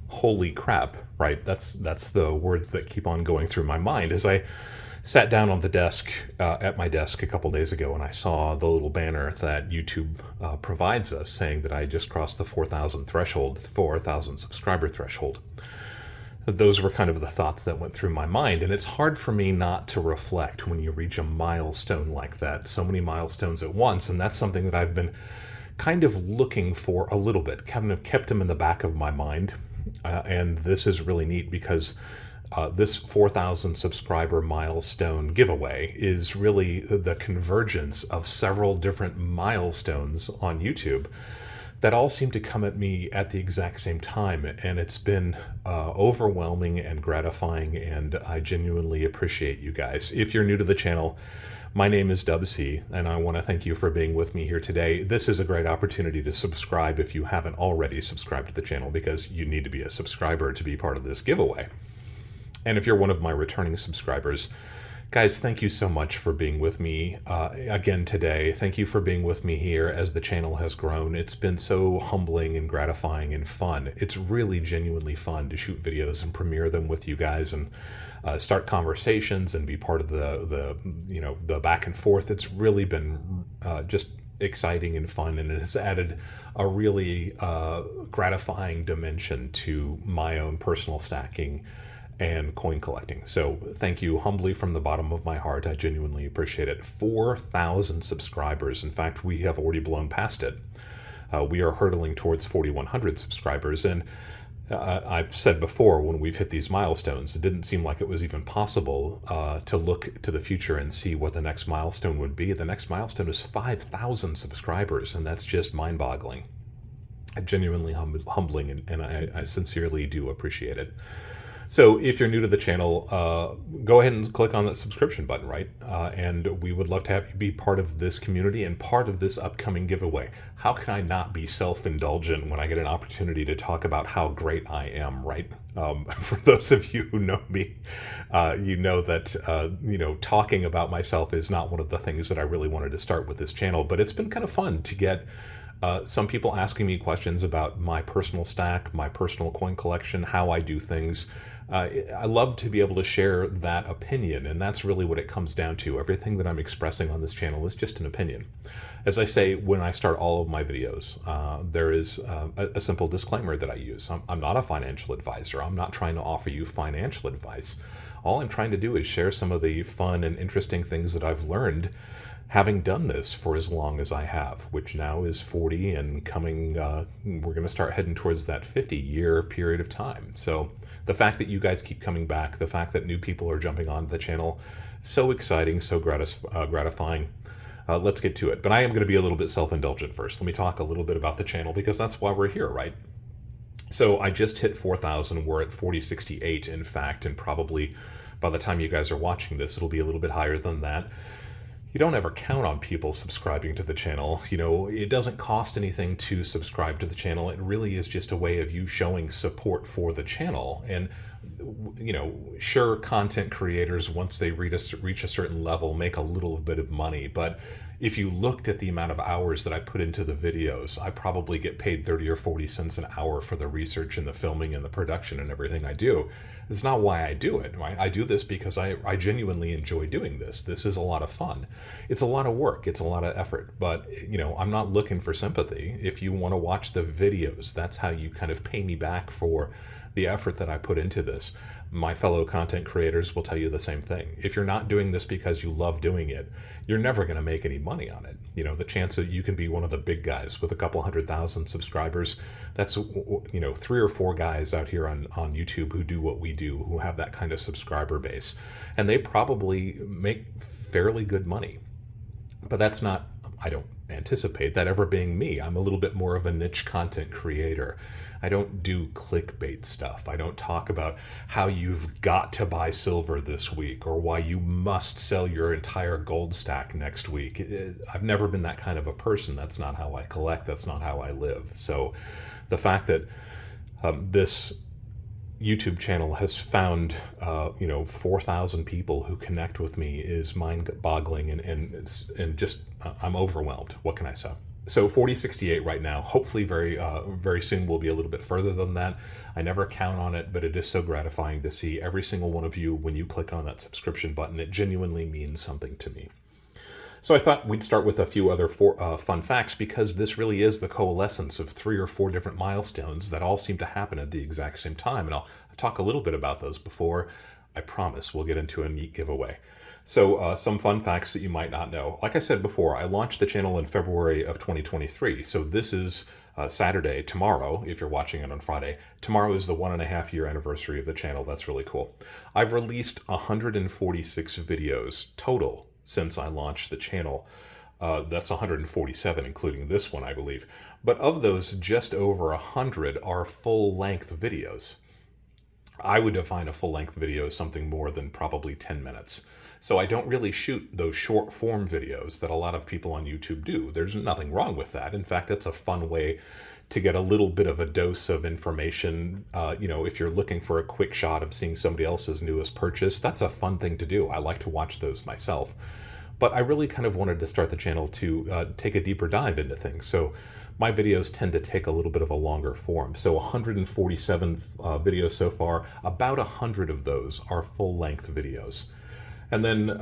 holy crap, right? That's the words that keep on going through my mind as I sat down on the desk at my desk a couple days ago, and I saw the little banner that YouTube provides us saying that I just crossed the 4,000 threshold, 4,000 subscriber threshold. Those were kind of the thoughts that went through my mind, and it's hard for me not to reflect when you reach a milestone like that, so many milestones at once, and that's something that I've been kind of looking for a little bit, kind of kept them in the back of my mind. And this is really neat because this 4,000 subscriber milestone giveaway is really the convergence of several different milestones on YouTube that all seem to come at me at the exact same time. And it's been overwhelming and gratifying, and I genuinely appreciate you guys. If you're new to the channel, my name is Dubsy, and I want to thank you for being with me here today. This is a great opportunity to subscribe if you haven't already subscribed to the channel, because you need to be a subscriber to be part of this giveaway. And if you're one of my returning subscribers, guys, thank you so much for being with me again today. Thank you for being with me here as the channel has grown. It's been so humbling and gratifying and fun. It's really genuinely fun to shoot videos and premiere them with you guys and start conversations and be part of the back and forth. It's really been just exciting and fun, and it has added a really gratifying dimension to my own personal stacking and coin collecting. So thank you humbly from the bottom of my heart. I genuinely appreciate it. 4,000 subscribers. In fact, we have already blown past it. We are hurtling towards 4,100 subscribers. And I've said before, when we've hit these milestones, it didn't seem like it was even possible to look to the future and see what the next milestone would be. The next milestone is 5,000 subscribers, and that's just mind-boggling. Genuinely humbling, and I sincerely do appreciate it. So if you're new to the channel, go ahead and click on that subscription button, right? And we would love to have you be part of this community and part of this upcoming giveaway. How can I not be self-indulgent when I get an opportunity to talk about how great I am, right? For those of you who know me, you know that, talking about myself is not one of the things that I really wanted to start with this channel, but it's been kind of fun to get some people asking me questions about my personal stack, my personal coin collection, how I do things. I love to be able to share that opinion, and that's really what it comes down to. Everything that I'm expressing on this channel is just an opinion. As I say when I start all of my videos, there is a simple disclaimer that I use. I'm not a financial advisor. I'm not trying to offer you financial advice. All I'm trying to do is share some of the fun and interesting things that I've learned having done this for as long as I have, which now is 40 and coming, we're going to start heading towards that 50-year period of time. So the fact that you guys keep coming back, the fact that new people are jumping onto the channel, so exciting, so gratifying. Let's get to it. But I am going to be a little bit self-indulgent first. Let me talk a little bit about the channel, because that's why we're here, right? So I just hit 4,000. We're at 4068, in fact, and probably by the time you guys are watching this, it'll be a little bit higher than that. You don't ever count on people subscribing to the channel. You know, it doesn't cost anything to subscribe to the channel. It really is just a way of you showing support for the channel. And, sure, content creators, once they reach a certain level, make a little bit of money. But if you looked at the amount of hours that I put into the videos, I probably get paid 30 or 40 cents an hour for the research and the filming and the production and everything I do. It's not why I do it, right? I do this because I genuinely enjoy doing this. This is a lot of fun. It's a lot of work. It's a lot of effort. But, I'm not looking for sympathy. If you want to watch the videos, that's how you kind of pay me back for the effort that I put into this. My fellow content creators will tell you the same thing. If you're not doing this because you love doing it, you're never going to make any money on it. The chance that you can be one of the big guys with a couple 100,000 subscribers, that's, 3 or 4 guys out here on YouTube who do what we do, who have that kind of subscriber base. And they probably make fairly good money. But that's not, I don't anticipate that ever being me. I'm a little bit more of a niche content creator. I don't do clickbait stuff. I don't talk about how you've got to buy silver this week or why you must sell your entire gold stack next week. I've never been that kind of a person. That's not how I collect. That's not how I live. So the fact that this YouTube channel has found 4,000 people who connect with me is mind-boggling, and just I'm overwhelmed. What can I say? So 4068 right now. Hopefully, very soon we'll be a little bit further than that. I never count on it, but it is so gratifying to see every single one of you when you click on that subscription button. It genuinely means something to me. So I thought we'd start with a few other fun facts, because this really is the coalescence of 3 or 4 different milestones that all seem to happen at the exact same time. And I'll talk a little bit about those before I promise we'll get into a neat giveaway. So some fun facts that you might not know. Like I said before, I launched the channel in February of 2023. So this is Saturday, tomorrow, if you're watching it on Friday. Tomorrow is the 1.5-year anniversary of the channel. That's really cool. I've released 146 videos total since I launched the channel. That's 147, including this one, I believe. But of those, just over 100 are full-length videos. I would define a full-length video as something more than probably 10 minutes. So I don't really shoot those short-form videos that a lot of people on YouTube do. There's nothing wrong with that. In fact, it's a fun way to get a little bit of a dose of information. If you're looking for a quick shot of seeing somebody else's newest purchase, that's a fun thing to do. I like to watch those myself. But I really kind of wanted to start the channel to take a deeper dive into things. So my videos tend to take a little bit of a longer form. So 147 videos so far, about 100 of those are full-length videos. And then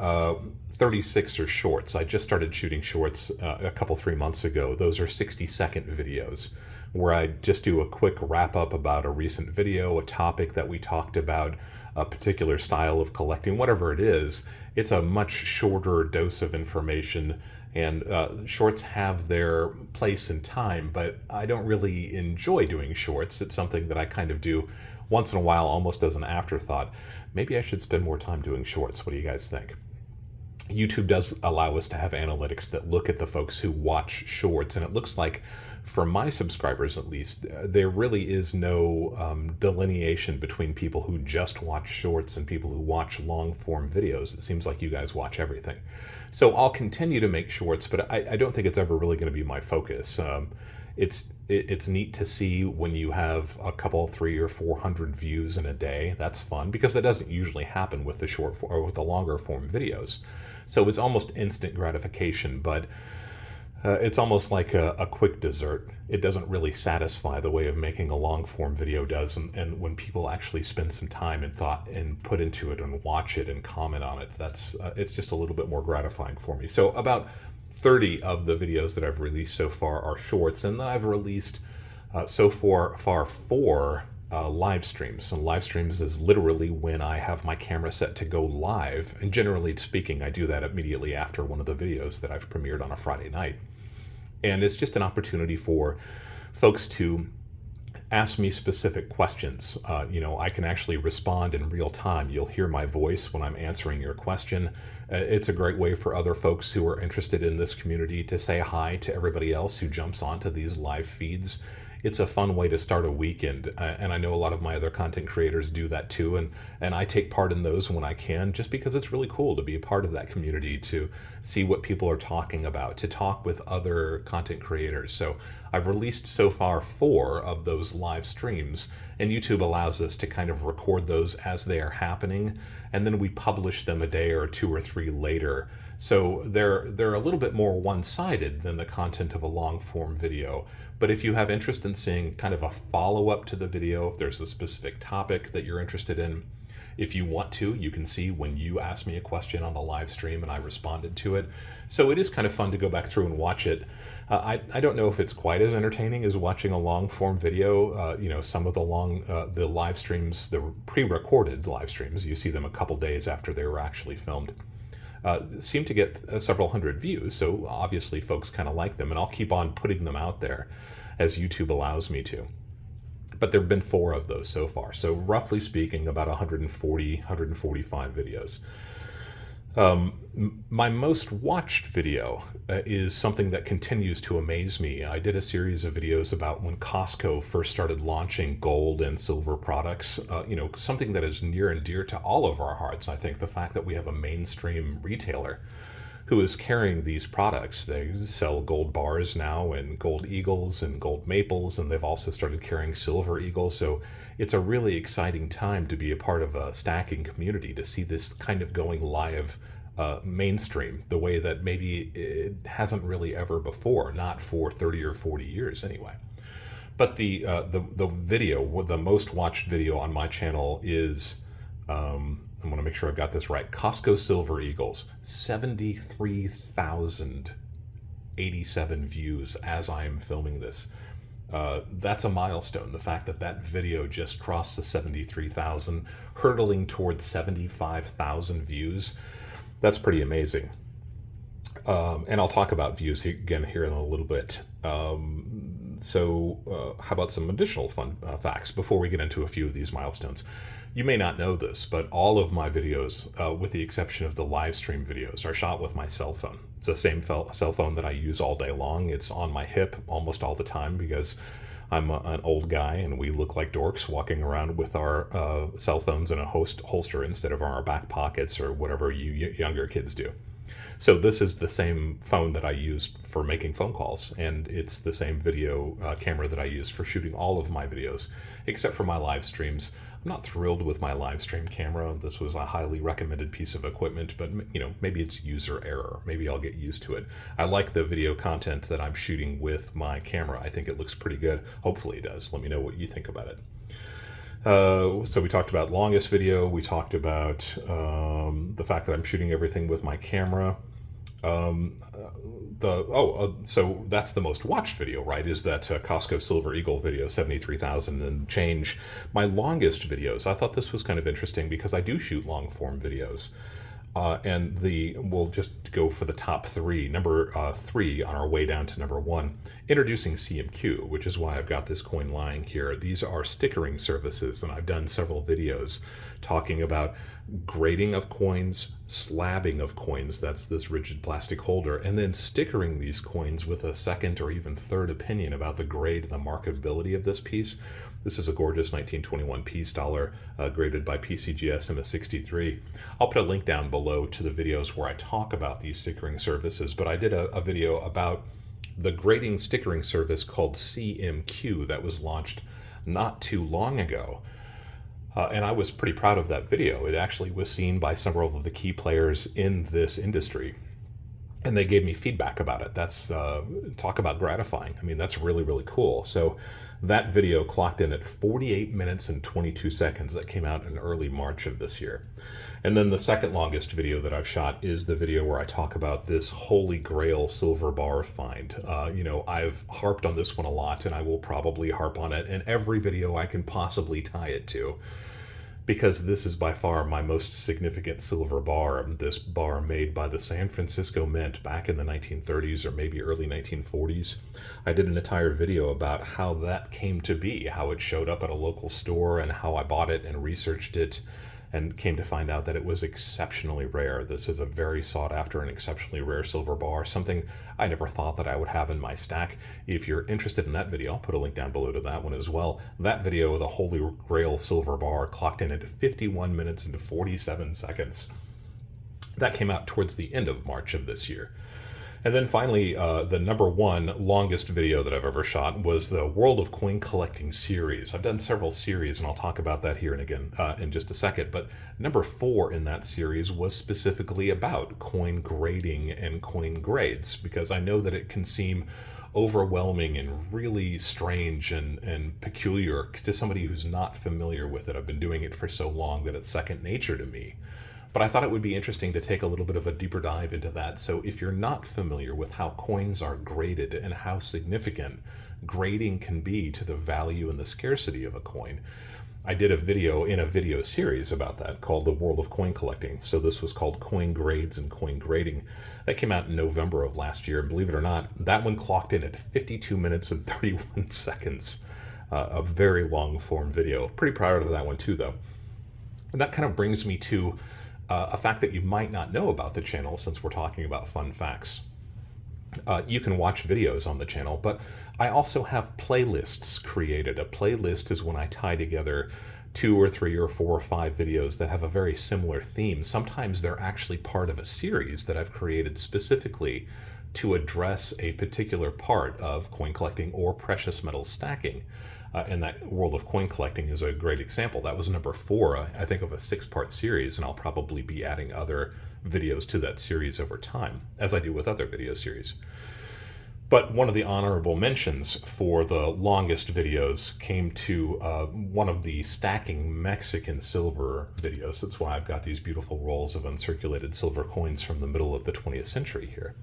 36 are shorts. I just started shooting shorts a couple, 3 months ago. Those are 60-second videos where I just do a quick wrap-up about a recent video, a topic that we talked about, a particular style of collecting, whatever it is. It's a much shorter dose of information, and shorts have their place and time, but I don't really enjoy doing shorts. It's something that I kind of do once in a while, almost as an afterthought. Maybe I should spend more time doing shorts. What do you guys think? YouTube does allow us to have analytics that look at the folks who watch shorts, and it looks like, for my subscribers at least, there really is no delineation between people who just watch shorts and people who watch long-form videos. It seems like you guys watch everything. So I'll continue to make shorts, but I don't think it's ever really going to be my focus. It's neat to see when you have a couple, 300 or 400 views in a day. That's fun, because that doesn't usually happen with the short or with the longer form videos. So it's almost instant gratification, but it's almost like a quick dessert. It doesn't really satisfy the way of making a long form video does. And when people actually spend some time and thought and put into it and watch it and comment on it, it's just a little bit more gratifying for me. So about 30 of the videos that I've released so far are shorts, and then I've released so far 4 live streams. And live streams is literally when I have my camera set to go live, and generally speaking, I do that immediately after one of the videos that I've premiered on a Friday night. And it's just an opportunity for folks to ask me specific questions. I can actually respond in real time. You'll hear my voice when I'm answering your question. It's a great way for other folks who are interested in this community to say hi to everybody else who jumps onto these live feeds. It's a fun way to start a weekend, and I know a lot of my other content creators do that too, and I take part in those when I can, just because it's really cool to be a part of that community, to see what people are talking about, to talk with other content creators. So I've released so far 4 of those live streams, and YouTube allows us to kind of record those as they are happening, and then we publish them a day or 2 or 3 later. So they're a little bit more one-sided than the content of a long-form video. But if you have interest in seeing kind of a follow-up to the video, if there's a specific topic that you're interested in, if you want to, you can see when you asked me a question on the live stream and I responded to it. So it is kind of fun to go back through and watch it. I don't know if it's quite as entertaining as watching a long-form video. Some of the live streams, the pre-recorded live streams, you see them a couple days after they were actually filmed, seem to get several hundred views. So obviously folks kind of like them, and I'll keep on putting them out there as YouTube allows me to. But there have been 4 of those so far. So roughly speaking, about 145 videos. My most watched video is something that continues to amaze me. I did a series of videos about when Costco first started launching gold and silver products, something that is near and dear to all of our hearts. I think the fact that we have a mainstream retailer who is carrying these products. They sell gold bars now, and gold eagles and gold maples, and they've also started carrying silver eagles. So it's a really exciting time to be a part of a stacking community, to see this kind of going live mainstream the way that maybe it hasn't really ever before, not for 30 or 40 years anyway. But the video, the most watched video on my channel is, I want to make sure I've got this right, Costco Silver Eagles, 73,087 views as I am filming this. That's a milestone. The fact that that video just crossed the 73,000, hurtling towards 75,000 views, that's pretty amazing. And I'll talk about views again here in a little bit. So how about some additional fun facts before we get into a few of these milestones? You may not know this, but all of my videos, with the exception of the live stream videos, are shot with my cell phone. It's the same cell phone that I use all day long. It's on my hip almost all the time because I'm an old guy and we look like dorks walking around with our cell phones in a holster instead of our back pockets or whatever you younger kids do. So this is the same phone that I use for making phone calls, and it's the same video camera that I use for shooting all of my videos, except for my live streams. I'm not thrilled with my live stream camera. This was a highly recommended piece of equipment, but maybe it's user error. Maybe I'll get used to it. I like the video content that I'm shooting with my camera. I think it looks pretty good. Hopefully it does. Let me know what you think about it. So we talked about longest video. We talked about the fact that I'm shooting everything with my camera. So that's the most watched video, right? Is that Costco Silver Eagle video, 73,000 and change. My longest videos, I thought this was kind of interesting because I do shoot long form videos. And we'll just go for the top three. Number 3 on our way down to number 1, introducing CMQ, which is why I've got this coin lying here. These are stickering services, and I've done several videos talking about grading of coins, slabbing of coins, that's this rigid plastic holder, and then stickering these coins with a second or even third opinion about the grade and the marketability of this piece. This is a gorgeous 1921 piece dollar graded by PCGS MS63. I'll put a link down below to the videos where I talk about these stickering services, but I did a video about the grading stickering service called CMQ that was launched not too long ago. And I was pretty proud of that video. It actually was seen by several of the key players in this industry. And they gave me feedback about it. That's, talk about gratifying. I mean, that's really, really cool. So that video clocked in at 48 minutes and 22 seconds. That came out in early March of this year. And then the second longest video that I've shot is the video where I talk about this Holy Grail silver bar find. I've harped on this one a lot, and I will probably harp on it in every video I can possibly tie it to, because this is by far my most significant silver bar. This bar made by the San Francisco Mint back in the 1930s or maybe early 1940s. I did an entire video about how that came to be, how it showed up at a local store and how I bought it and researched it and came to find out that it was exceptionally rare. This is a very sought after and exceptionally rare silver bar, something I never thought that I would have in my stack. If you're interested in that video, I'll put a link down below to that one as well. That video, the Holy Grail silver bar, clocked in at 51 minutes and 47 seconds. That came out towards the end of March of this year. And then finally, the number 1 longest video that I've ever shot was the World of Coin Collecting series. I've done several series, and I'll talk about that here and again in just a second. But number 4 in that series was specifically about coin grading and coin grades, because I know that it can seem overwhelming and really strange and peculiar to somebody who's not familiar with it. I've been doing it for so long that it's second nature to me. But I thought it would be interesting to take a little bit of a deeper dive into that. So if you're not familiar with how coins are graded and how significant grading can be to the value and the scarcity of a coin, I did a video in a video series about that called The World of Coin Collecting. So this was called Coin Grades and Coin Grading. That came out in November of last year. And believe it or not, that one clocked in at 52 minutes and 31 seconds. A very long form video. Pretty proud of that one too, though. And that kind of brings me to a fact that you might not know about the channel, since we're talking about fun facts. You can watch videos on the channel, but I also have playlists created. A playlist is when I tie together 2 or 3 or 4 or 5 videos that have a very similar theme. Sometimes they're actually part of a series that I've created specifically to address a particular part of coin collecting or precious metal stacking. And that World of Coin Collecting is a great example. That was number 4, I think, of a 6-part series, and I'll probably be adding other videos to that series over time, as I do with other video series. But one of the honorable mentions for the longest videos came to one of the stacking Mexican silver videos. That's why I've got these beautiful rolls of uncirculated silver coins from the middle of the 20th century here.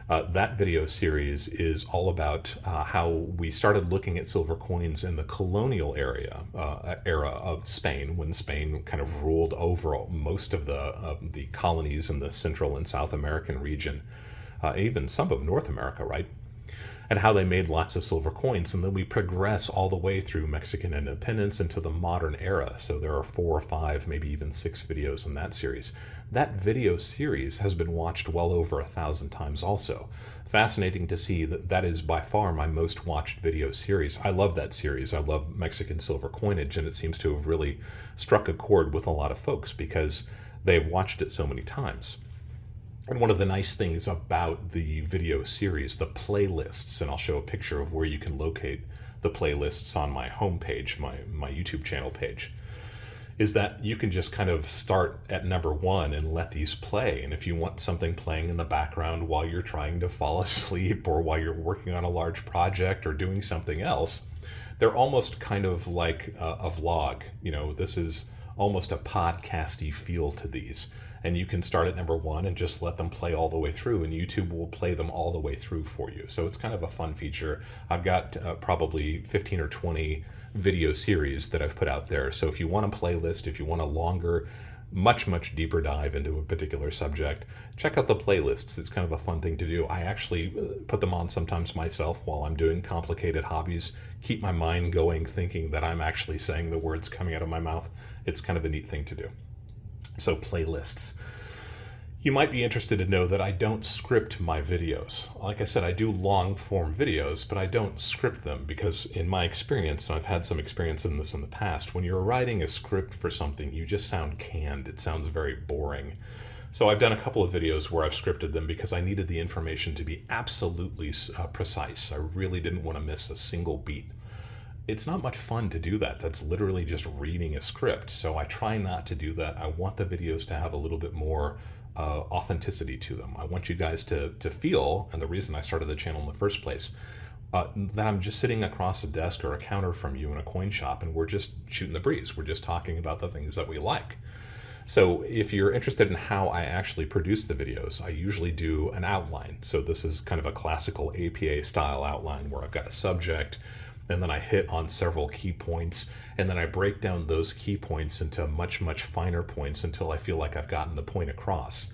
That video series is all about how we started looking at silver coins in the colonial era of Spain, when Spain kind of ruled over most of the colonies in the Central and South American region, even some of North America, right? And how they made lots of silver coins. And then we progress all the way through Mexican independence into the modern era. So there are 4 or 5, maybe even 6 videos in that series. That video series has been watched well over 1,000 times also. Fascinating to see that that is by far my most watched video series. I love that series. I love Mexican silver coinage, and it seems to have really struck a chord with a lot of folks because they've watched it so many times. And one of the nice things about the video series, the playlists, and I'll show a picture of where you can locate the playlists on my homepage, my YouTube channel page, is that you can just kind of start at number 1 and let these play. And if you want something playing in the background while you're trying to fall asleep or while you're working on a large project or doing something else, they're almost kind of like a vlog. You know, this is almost a podcasty feel to these. And you can start at number 1 and just let them play all the way through, and YouTube will play them all the way through for you. So it's kind of a fun feature. I've got probably 15 or 20 video series that I've put out there. So if you want a playlist, if you want a longer, much deeper dive into a particular subject, check out the playlists. It's kind of a fun thing to do. I actually put them on sometimes myself while I'm doing complicated hobbies, keep my mind going, thinking that I'm actually saying the words coming out of my mouth. It's kind of a neat thing to do. So playlists. You might be interested to know that I don't script my videos. Like I said, I do long form videos, but I don't script them because in my experience, and I've had some experience in this in the past, when you're writing a script for something, you just sound canned. It sounds very boring. So I've done a couple of videos where I've scripted them because I needed the information to be absolutely precise. I really didn't want to miss a single beat. It's not much fun to do that. That's literally just reading a script. So I try not to do that. I want the videos to have a little bit more authenticity to them. I want you guys to feel, and the reason I started the channel in the first place, that I'm just sitting across a desk or a counter from you in a coin shop and we're just shooting the breeze. We're just talking about the things that we like. So if you're interested in how I actually produce the videos, I usually do an outline. So this is kind of a classical APA style outline where I've got a subject, and then I hit on several key points, and then I break down those key points into much finer points until I feel like I've gotten the point across.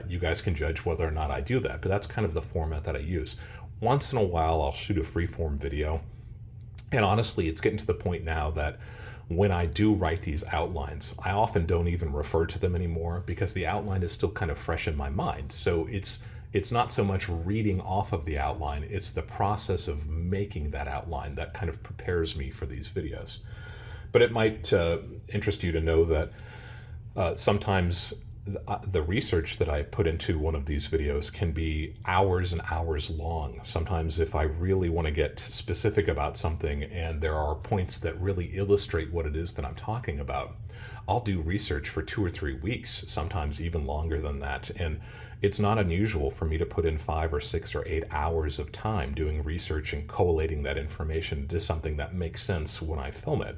You guys can judge whether or not I do that, but that's kind of the format that I use. Once in a while, I'll shoot a freeform video, and honestly, it's getting to the point now that when I do write these outlines, I often don't even refer to them anymore because the outline is still kind of fresh in my mind. So it's not so much reading off of the outline, it's the process of making that outline that kind of prepares me for these videos. But it might interest you to know that sometimes the research that I put into one of these videos can be hours and hours long. Sometimes if I really want to get specific about something and there are points that really illustrate what it is that I'm talking about, I'll do research for 2 or 3 weeks, sometimes even longer than that. And it's not unusual for me to put in 5 or 6 or 8 hours of time doing research and collating that information into something that makes sense when I film it.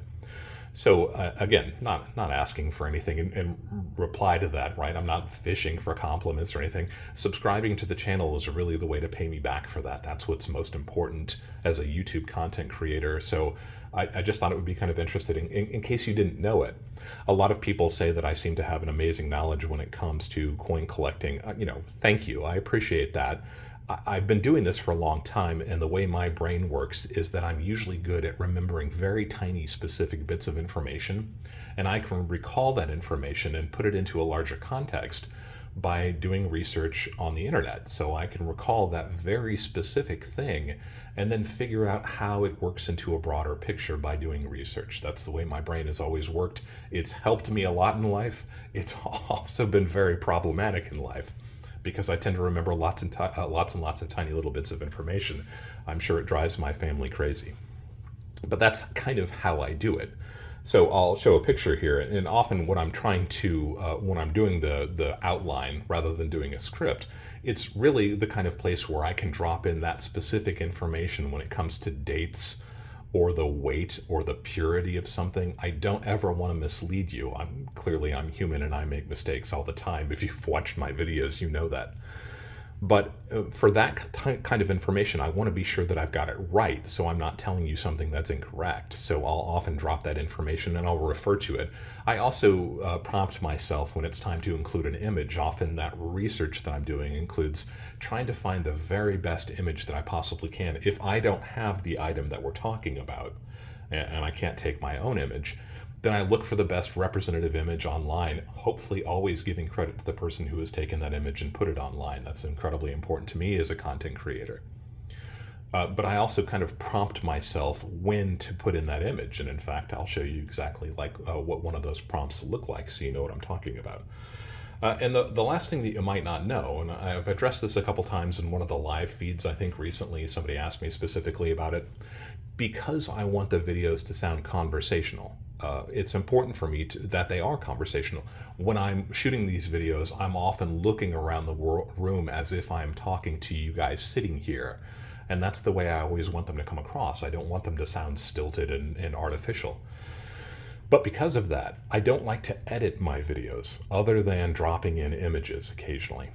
So again, not asking for anything in reply to that, right? I'm not fishing for compliments or anything. Subscribing to the channel is really the way to pay me back for that. That's what's most important as a YouTube content creator. So I just thought it would be kind of interesting in case you didn't know it. A lot of people say that I seem to have an amazing knowledge when it comes to coin collecting. Thank you. I appreciate that. I've been doing this for a long time, and the way my brain works is that I'm usually good at remembering very tiny specific bits of information, and I can recall that information and put it into a larger context by doing research on the internet. So I can recall that very specific thing and then figure out how it works into a broader picture by doing research. That's the way my brain has always worked. It's helped me a lot in life. It's also been very problematic in life, because I tend to remember lots and lots of tiny little bits of information. I'm sure it drives my family crazy. But that's kind of how I do it. So I'll show a picture here, and often when I'm trying to, when I'm doing the outline rather than doing a script, it's really the kind of place where I can drop in that specific information when it comes to dates or the weight or the purity of something. I don't ever want to mislead you. I'm human and I make mistakes all the time. If you've watched my videos, you know that. But for that kind of information, I want to be sure that I've got it right, so I'm not telling you something that's incorrect. So I'll often drop that information and I'll refer to it. I also prompt myself when it's time to include an image. Often that research that I'm doing includes trying to find the very best image that I possibly can. If I don't have the item that we're talking about, and I can't take my own image, then I look for the best representative image online, hopefully always giving credit to the person who has taken that image and put it online. That's incredibly important to me as a content creator. But I also kind of prompt myself when to put in that image. And in fact, I'll show you exactly what one of those prompts look like so you know what I'm talking about. And the last thing that you might not know, and I've addressed this a couple times in one of the live feeds, I think recently somebody asked me specifically about it, because I want the videos to sound conversational. It's important for me that they are conversational. When I'm shooting these videos, I'm often looking around the room as if I'm talking to you guys sitting here. And that's the way I always want them to come across. I don't want them to sound stilted and artificial. But because of that, I don't like to edit my videos other than dropping in images occasionally.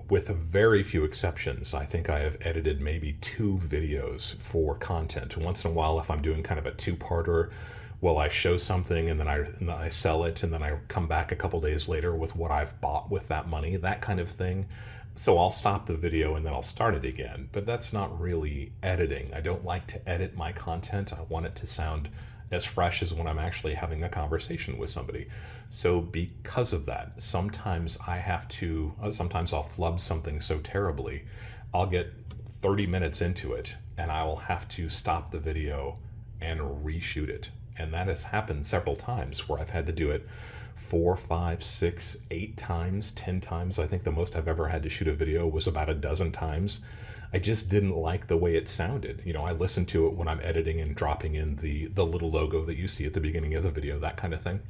With very few exceptions, I think I have edited maybe 2 videos for content. Once in a while, if I'm doing kind of a 2-parter, well, I show something and then I sell it, and then I come back a couple days later with what I've bought with that money, that kind of thing. So I'll stop the video and then I'll start it again. But that's not really editing. I don't like to edit my content. I want it to sound as fresh as when I'm actually having a conversation with somebody. So because of that, sometimes I'll flub something so terribly, I'll get 30 minutes into it and I will have to stop the video and reshoot it. And that has happened several times where I've had to do it 4, 5, 6, 8 times, 10 times. I think the most I've ever had to shoot a video was about a dozen times. I just didn't like the way it sounded. I listen to it when I'm editing and dropping in the little logo that you see at the beginning of the video, that kind of thing.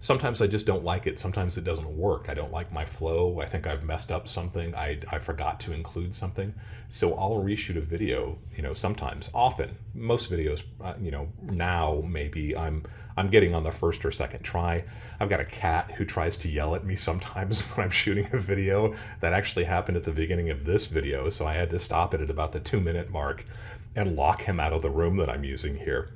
Sometimes I just don't like it. Sometimes it doesn't work. I don't like my flow. I think I've messed up something. I forgot to include something. So I'll reshoot a video, sometimes, often. Most videos, now maybe I'm getting on the first or second try. I've got a cat who tries to yell at me sometimes when I'm shooting a video. That actually happened at the beginning of this video, so I had to stop it at about the 2-minute mark and lock him out of the room that I'm using here.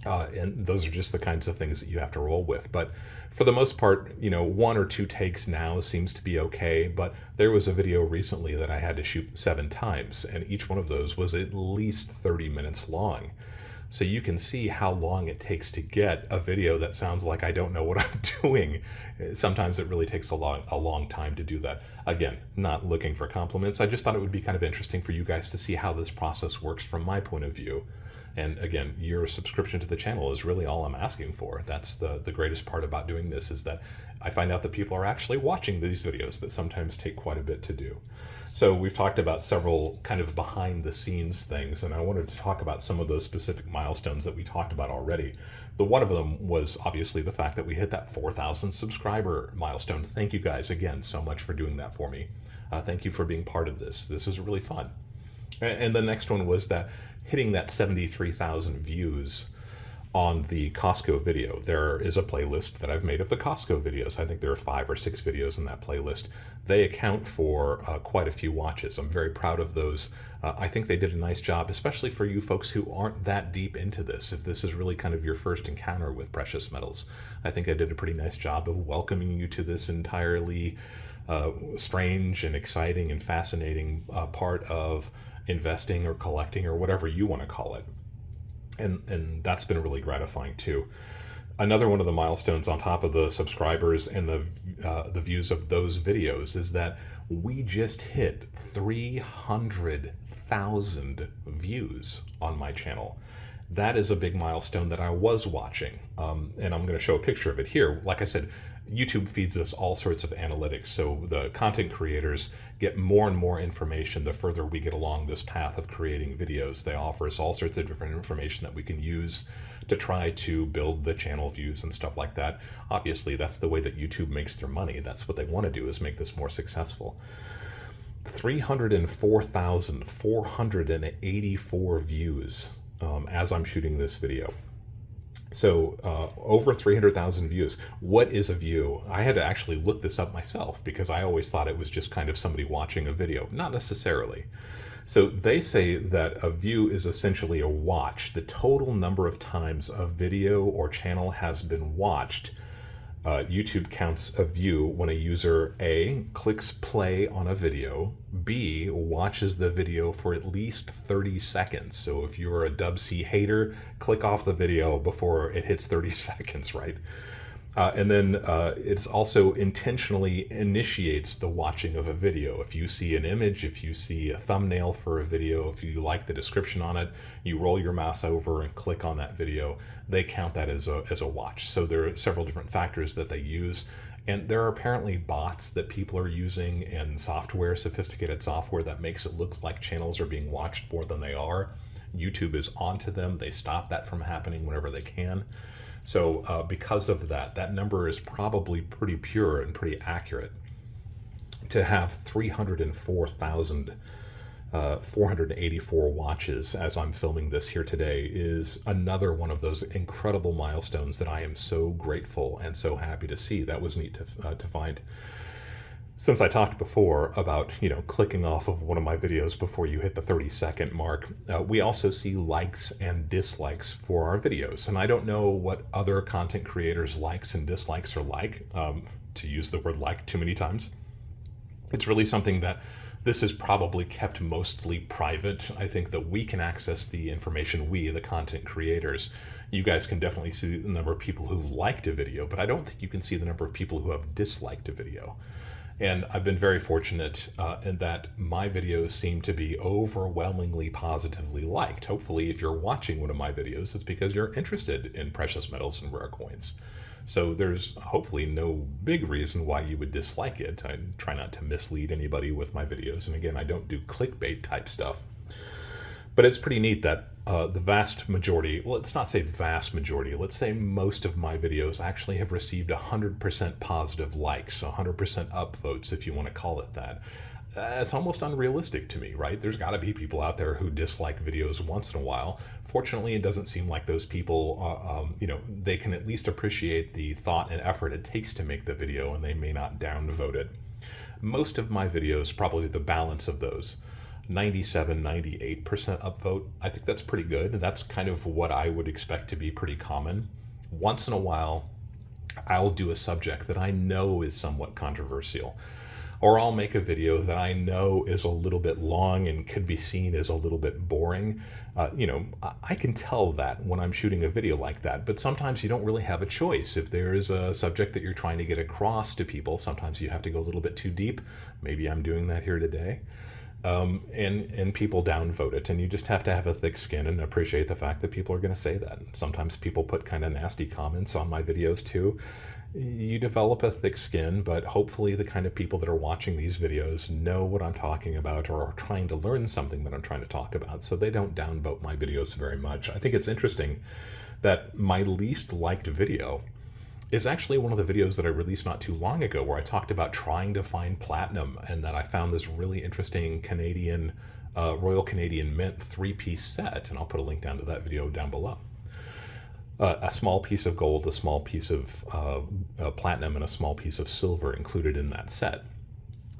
And those are just the kinds of things that you have to roll with. But for the most part, 1 or 2 takes now seems to be okay. But there was a video recently that I had to shoot 7 times, and each one of those was at least 30 minutes long. So you can see how long it takes to get a video that sounds like I don't know what I'm doing. Sometimes it really takes a long time to do that. Again, not looking for compliments. I just thought it would be kind of interesting for you guys to see how this process works from my point of view. And again, your subscription to the channel is really all I'm asking for. That's the greatest part about doing this, is that I find out that people are actually watching these videos that sometimes take quite a bit to do. So we've talked about several kind of behind the scenes things, and I wanted to talk about some of those specific milestones that we talked about already. One of them was obviously the fact that we hit that 4,000 subscriber milestone. Thank you guys again so much for doing that for me. Thank you for being part of this. This is really fun. And the next one was that hitting that 73,000 views on the Costco video. There is a playlist that I've made of the Costco videos. I think there are 5 or 6 videos in that playlist. They account for quite a few watches. I'm very proud of those. I think they did a nice job, especially for you folks who aren't that deep into this. If this is really kind of your first encounter with precious metals, I think I did a pretty nice job of welcoming you to this entirely strange and exciting and fascinating part of investing or collecting or whatever you want to call it. And that's been really gratifying too. Another one of the milestones on top of the subscribers and the views of those videos is that we just hit 300,000 views on my channel. That is a big milestone that I was watching, and I'm going to show a picture of it here. Like I said, YouTube feeds us all sorts of analytics, so the content creators get more and more information the further we get along this path of creating videos. They offer us all sorts of different information that we can use to try to build the channel views and stuff like that. Obviously, that's the way that YouTube makes their money. That's what they want to do, is make this more successful. 304,484 views as I'm shooting this video. So over 300,000 views. What is a view? I had to actually look this up myself because I always thought it was just kind of somebody watching a video. Not necessarily. So they say that a view is essentially a watch. The total number of times a video or channel has been watched. YouTube counts a view when a user A, clicks play on a video, B, watches the video for at least 30 seconds. So if you're a Dub C hater, click off the video before it hits 30 seconds, right? And then it also intentionally initiates the watching of a video. If you see an image, if you see a thumbnail for a video, if you like the description on it, you roll your mouse over and click on that video, they count that as a watch. So there are several different factors that they use. And there are apparently bots that people are using and software, sophisticated software, that makes it look like channels are being watched more than they are. YouTube is onto them. They stop that from happening whenever they can. So because of that, that number is probably pretty pure and pretty accurate. To have 304,484 watches as I'm filming this here today is another one of those incredible milestones that I am so grateful and so happy to see. That was neat to find. Since I talked before about, clicking off of one of my videos before you hit the 30-second mark, we also see likes and dislikes for our videos. And I don't know what other content creators' likes and dislikes are like, to use the word like too many times. It's really something that this is probably kept mostly private. I think that we can access the information, we, the content creators. You guys can definitely see the number of people who've liked a video, but I don't think you can see the number of people who have disliked a video. And I've been very fortunate in that my videos seem to be overwhelmingly positively liked. Hopefully, if you're watching one of my videos, it's because you're interested in precious metals and rare coins. So there's hopefully no big reason why you would dislike it. I try not to mislead anybody with my videos. And again, I don't do clickbait type stuff. But it's pretty neat that the vast majority, well, let's not say vast majority, let's say most of my videos actually have received 100% positive likes, 100% upvotes, if you want to call it that. It's almost unrealistic to me, right? There's got to be people out there who dislike videos once in a while. Fortunately, it doesn't seem like those people, they can at least appreciate the thought and effort it takes to make the video, and they may not downvote it. Most of my videos, probably the balance of those, 97, 98% upvote. I think that's pretty good. That's kind of what I would expect to be pretty common. Once in a while, I'll do a subject that I know is somewhat controversial, or I'll make a video that I know is a little bit long and could be seen as a little bit boring. I can tell that when I'm shooting a video like that, but sometimes you don't really have a choice. If there's a subject that you're trying to get across to people, sometimes you have to go a little bit too deep. Maybe I'm doing that here today. And people downvote it, and you just have to have a thick skin and appreciate the fact that people are going to say that. Sometimes people put kind of nasty comments on my videos too. You develop a thick skin, but hopefully the kind of people that are watching these videos know what I'm talking about or are trying to learn something that I'm trying to talk about, so they don't downvote my videos very much. I think it's interesting that my least liked video is actually one of the videos that I released not too long ago, where I talked about trying to find platinum, and that I found this really interesting Canadian, Royal Canadian Mint 3-piece set, and I'll put a link down to that video down below. A small piece of gold, a small piece of platinum, and a small piece of silver included in that set.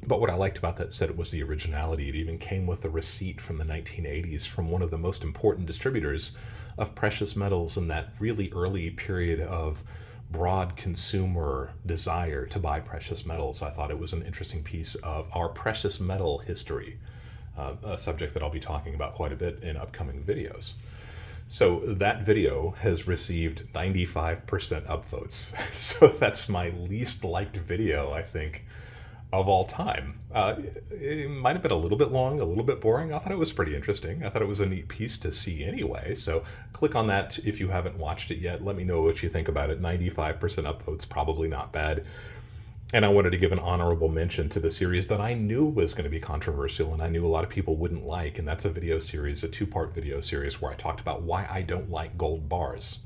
But what I liked about that set was the originality. It even came with a receipt from the 1980s from one of the most important distributors of precious metals in that really early period of broad consumer desire to buy precious metals. I thought it was an interesting piece of our precious metal history, a subject that I'll be talking about quite a bit in upcoming videos. So that video has received 95% upvotes. So that's my least liked video, I think, of all time. It might have been a little bit long, a little bit boring. I thought it was pretty interesting. I thought it was a neat piece to see anyway. So click on that if you haven't watched it yet. Let me know what you think about it. 95% upvotes, probably not bad. And I wanted to give an honorable mention to the series that I knew was going to be controversial and I knew a lot of people wouldn't like. And that's a video series, a two-part video series where I talked about why I don't like gold bars.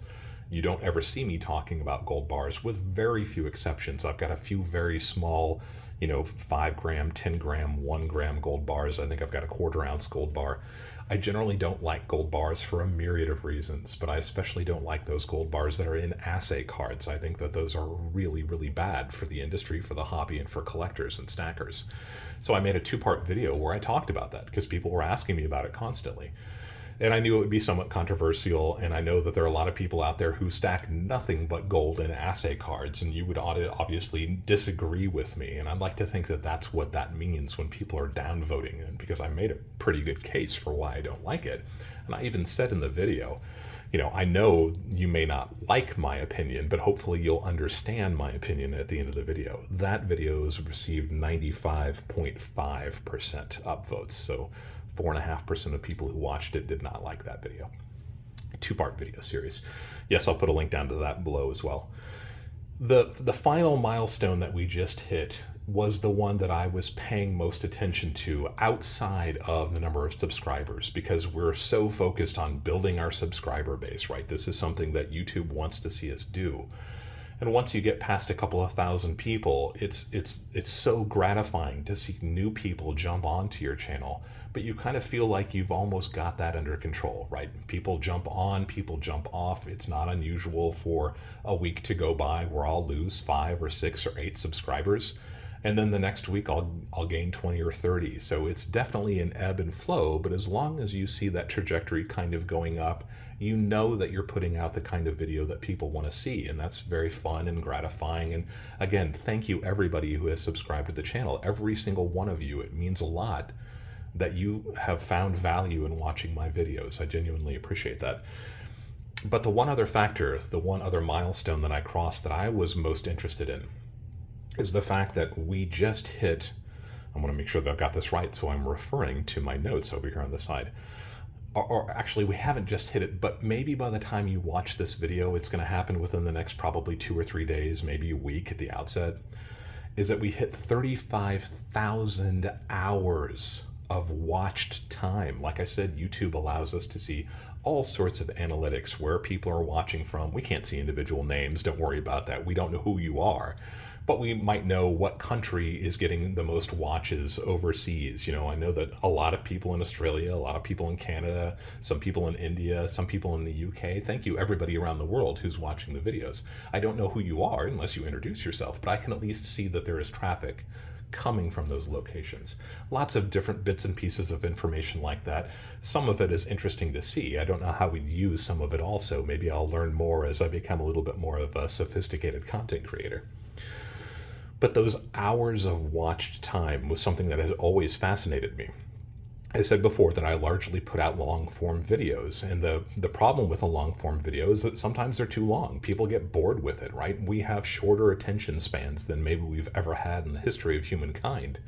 You don't ever see me talking about gold bars, with very few exceptions. I've got a few very small, 5 gram, 10 gram, 1 gram gold bars. I think I've got a 1/4 ounce gold bar. I generally don't like gold bars for a myriad of reasons, but I especially don't like those gold bars that are in assay cards. I think that those are really, really bad for the industry, for the hobby, and for collectors and stackers. So I made a two-part video where I talked about that because people were asking me about it constantly. And I knew it would be somewhat controversial, and I know that there are a lot of people out there who stack nothing but gold in assay cards, and you would obviously disagree with me. And I'd like to think that that's what that means when people are downvoting it, because I made a pretty good case for why I don't like it. And I even said in the video, I know you may not like my opinion, but hopefully you'll understand my opinion at the end of the video. That video has received 95.5% upvotes, so 4.5% of people who watched it did not like that video. Two-part video series. Yes, I'll put a link down to that below as well. The final milestone that we just hit was the one that I was paying most attention to outside of the number of subscribers, because we're so focused on building our subscriber base, right? This is something that YouTube wants to see us do. And once you get past a couple of thousand people, it's so gratifying to see new people jump onto your channel, but you kind of feel like you've almost got that under control, right? People jump on, people jump off. It's not unusual for a week to go by where I'll lose 5 or 6 or 8 subscribers, and then the next week I'll gain 20 or 30. So it's definitely an ebb and flow, but as long as you see that trajectory kind of going up, you know that you're putting out the kind of video that people want to see, and that's very fun and gratifying. And again, thank you everybody who has subscribed to the channel. Every single one of you. It means a lot that you have found value in watching my videos. I genuinely appreciate that. But the one other factor, the one other milestone that I crossed that I was most interested in is the fact that we just hit, I want to make sure that I've got this right, so I'm referring to my notes over here on the side. Or actually, we haven't just hit it, but maybe by the time you watch this video, it's going to happen within the next probably 2 or 3 days, maybe a week at the outset, is that we hit 35,000 hours of watched time. Like I said, YouTube allows us to see all sorts of analytics, where people are watching from. We can't see individual names. Don't worry about that. We don't know who you are, but we might know what country is getting the most watches overseas. I know that a lot of people in Australia, a lot of people in Canada, some people in India, some people in the UK. Thank you everybody around the world who's watching the videos. I don't know who you are unless you introduce yourself, but I can at least see that there is traffic coming from those locations. Lots of different bits and pieces of information like that. Some of it is interesting to see. I don't know how we'd use some of it also. Maybe I'll learn more as I become a little bit more of a sophisticated content creator. But those hours of watched time was something that has always fascinated me. I said before that I largely put out long-form videos, and the problem with a long-form video is that sometimes they're too long. People get bored with it, right? We have shorter attention spans than maybe we've ever had in the history of humankind.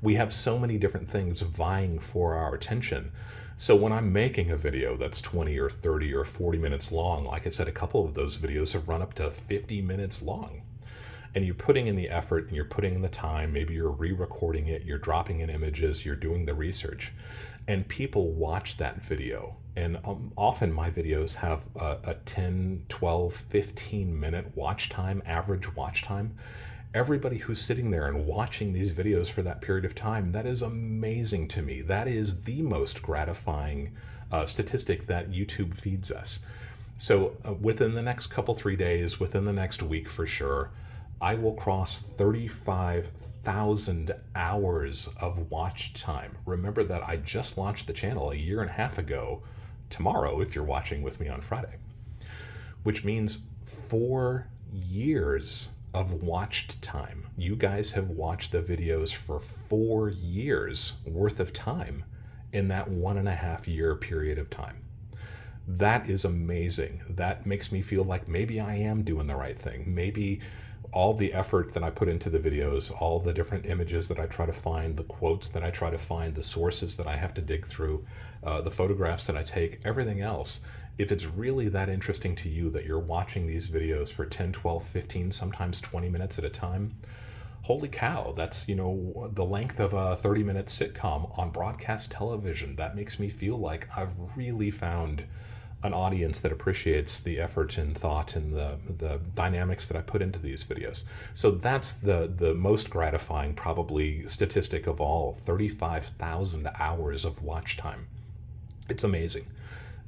We have so many different things vying for our attention. So when I'm making a video that's 20 or 30 or 40 minutes long, like I said, a couple of those videos have run up to 50 minutes long. And you're putting in the effort and you're putting in the time, maybe you're re-recording it, you're dropping in images, you're doing the research, and people watch that video. And often my videos have a 10, 12, 15 minute watch time, average watch time. Everybody who's sitting there and watching these videos for that period of time, that is amazing to me. That is the most gratifying statistic that YouTube feeds us. So within the next couple, 3 days, within the next week for sure, I will cross 35,000 hours of watch time. Remember that I just launched the channel 1.5 years ago, tomorrow if you're watching with me on Friday, which means 4 years of watched time. You guys have watched the videos for 4 years worth of time in that 1.5 year period of time. That is amazing. That makes me feel like maybe I am doing the right thing. Maybe all the effort that I put into the videos, all the different images that I try to find, the quotes that I try to find, the sources that I have to dig through, the photographs that I take, everything else, if it's really that interesting to you that you're watching these videos for 10, 12, 15, sometimes 20 minutes at a time, holy cow, that's, the length of a 30-minute sitcom on broadcast television. That makes me feel like I've really found an audience that appreciates the effort and thought and the dynamics that I put into these videos. So that's the most gratifying, probably, statistic of all: 35,000 hours of watch time. It's amazing.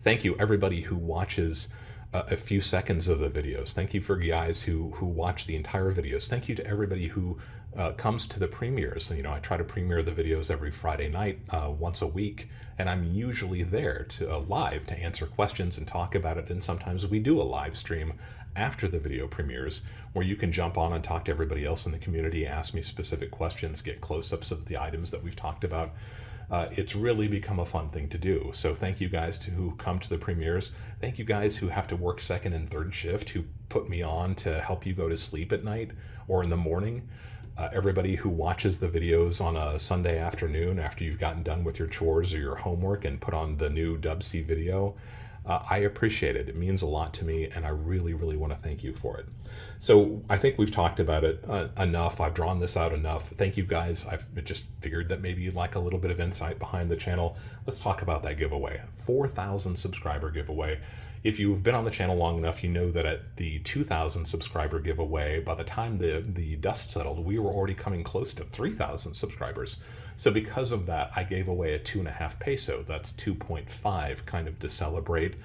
Thank you, everybody who watches a few seconds of the videos. Thank you for guys who watch the entire videos. Thank you to everybody who comes to the premieres. I try to premiere the videos every Friday night, once a week, and I'm usually there to live to answer questions and talk about it. And sometimes we do a live stream after the video premieres where you can jump on and talk to everybody else in the community, ask me specific questions, get close-ups of the items that we've talked about. It's really become a fun thing to do. So thank you guys who come to the premieres. Thank you guys who have to work second and third shift, who put me on to help you go to sleep at night or in the morning. Everybody who watches the videos on a Sunday afternoon after you've gotten done with your chores or your homework and put on the new Dubsy video. I appreciate it. It means a lot to me, and I really, really want to thank you for it. So I think we've talked about it enough. I've drawn this out enough. Thank you, guys. I've just figured that maybe you'd like a little bit of insight behind the channel. Let's talk about that giveaway. 4,000 subscriber giveaway. If you've been on the channel long enough, you know that at the 2,000 subscriber giveaway, by the time the dust settled, we were already coming close to 3,000 subscribers. So because of that, I gave away a 2.5 peso. That's 2.5, kind of to celebrate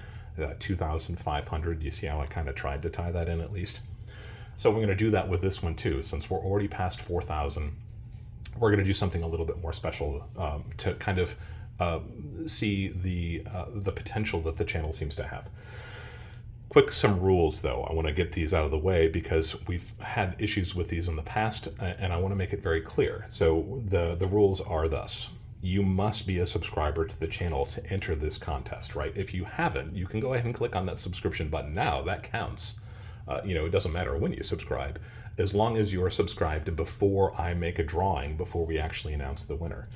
2,500. You see how I kind of tried to tie that in at least? So we're going to do that with this one too. Since we're already past 4,000, we're going to do something a little bit more special to kind of see the potential that the channel seems to have. Some rules though. I want to get these out of the way because we've had issues with these in the past, and I want to make it very clear. So the rules are thus: you must be a subscriber to the channel to enter this contest, right? If you haven't, you can go ahead and click on that subscription button now. That counts. It doesn't matter when you subscribe, as long as you're subscribed before I make a drawing, before we actually announce the winner.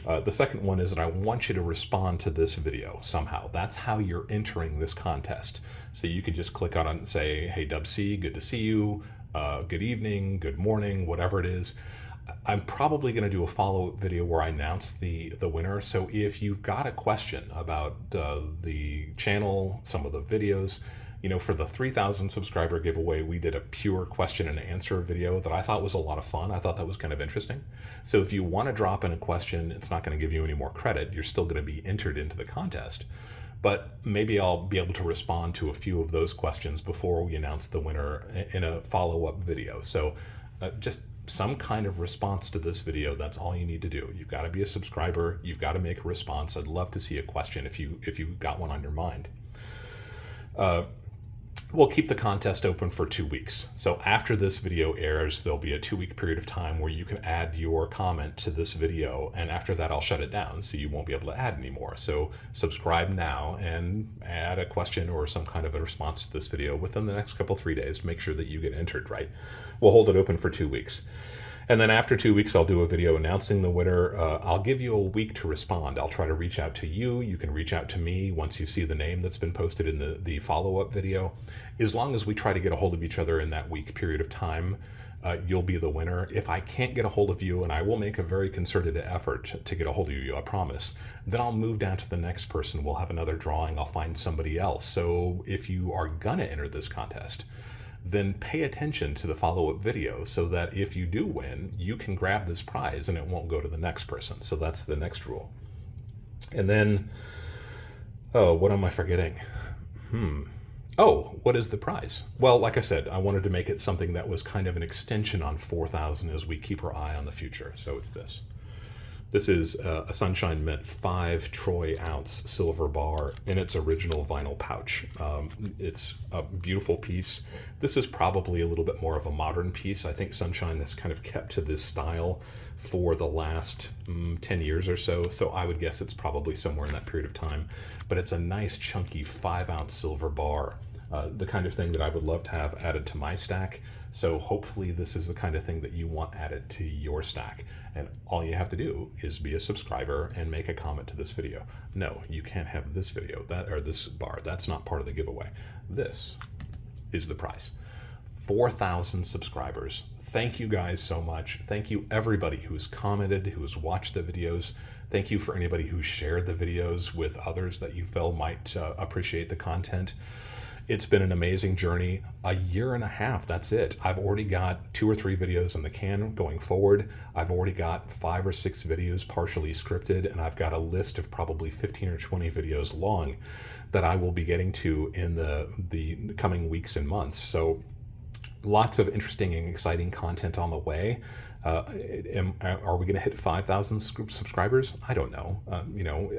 The second one is that I want you to respond to this video somehow. That's how you're entering this contest. So you could just click on it and say, hey, Dubsy, good to see you. Good evening, good morning, whatever it is. I'm probably going to do a follow-up video where I announce the winner. So if you've got a question about the channel, some of the videos, for the 3,000 subscriber giveaway, we did a pure question and answer video that I thought was a lot of fun. I thought that was kind of interesting. So if you want to drop in a question, it's not going to give you any more credit. You're still going to be entered into the contest. But maybe I'll be able to respond to a few of those questions before we announce the winner in a follow-up video. So just some kind of response to this video. That's all you need to do. You've got to be a subscriber. You've got to make a response. I'd love to see a question if you got one on your mind. We'll keep the contest open for 2 weeks. So after this video airs, there'll be a 2-week period of time where you can add your comment to this video, and after that I'll shut it down, so you won't be able to add anymore. So subscribe now and add a question or some kind of a response to this video within the next 3 days to make sure that you get entered, right? We'll hold it open for 2 weeks. And then after 2 weeks, I'll do a video announcing the winner. I'll give you a week to respond. I'll try to reach out to you. You can reach out to me once you see the name that's been posted in the follow-up video. As long as we try to get a hold of each other in that week period of time, you'll be the winner. If I can't get a hold of you, and I will make a very concerted effort to get a hold of you, I promise, then I'll move down to the next person. We'll have another drawing. I'll find somebody else. So if you are gonna enter this contest, then pay attention to the follow-up video so that if you do win, you can grab this prize and it won't go to the next person. So that's the next rule. And then, what am I forgetting? Oh, what is the prize? Well, like I said, I wanted to make it something that was kind of an extension on 4,000 as we keep our eye on the future. So it's this. This is a Sunshine Mint 5 troy ounce silver bar in its original vinyl pouch. It's a beautiful piece. This is probably a little bit more of a modern piece. I think Sunshine has kind of kept to this style for the last 10 years or so. So I would guess it's probably somewhere in that period of time. But it's a nice chunky 5 ounce silver bar. the kind of thing that I would love to have added to my stack. So hopefully this is the kind of thing that you want added to your stack. And all you have to do is be a subscriber and make a comment to this video. No, you can't have this video, or this bar. That's not part of the giveaway. This is the prize. 4,000 subscribers. Thank you guys so much. Thank you everybody who's commented, who's watched the videos. Thank you for anybody who shared the videos with others that you felt might appreciate the content. It's been an amazing journey. A year and a half, that's it. I've already got 2 or 3 videos in the can going forward. I've already got 5 or 6 videos partially scripted, and I've got a list of probably 15 or 20 videos long that I will be getting to in the coming weeks and months. So lots of interesting and exciting content on the way. Are we going to hit 5,000 subscribers? I don't know.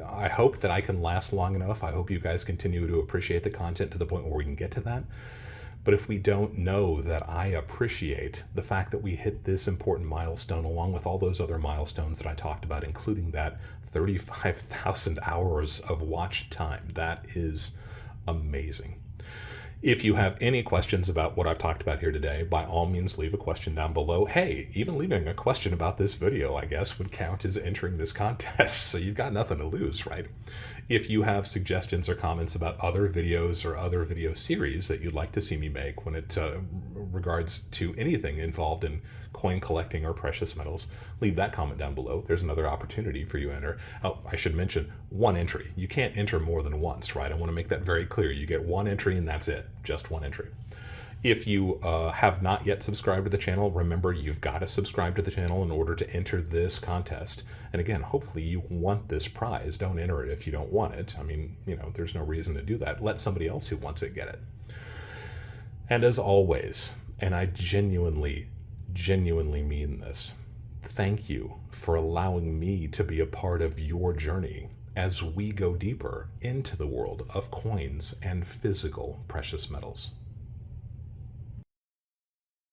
I hope that I can last long enough. I hope you guys continue to appreciate the content to the point where we can get to that. But if we don't know that I appreciate the fact that we hit this important milestone along with all those other milestones that I talked about, including that 35,000 hours of watch time, that is amazing. If you have any questions about what I've talked about here today, by all means, leave a question down below. Hey, even leaving a question about this video, I guess, would count as entering this contest. So you've got nothing to lose, right? If you have suggestions or comments about other videos or other video series that you'd like to see me make when it regards to anything involved in coin collecting or precious metals, leave that comment down below. There's another opportunity for you to enter. Oh, I should mention, 1 entry. You can't enter more than once, right? I want to make that very clear. You get 1 entry and that's it. Just 1 entry. If you have not yet subscribed to the channel, remember you've got to subscribe to the channel in order to enter this contest. And again, hopefully you want this prize. Don't enter it if you don't want it. I mean, there's no reason to do that. Let somebody else who wants it get it. And as always, and I genuinely mean this, thank you for allowing me to be a part of your journey as we go deeper into the world of coins and physical precious metals.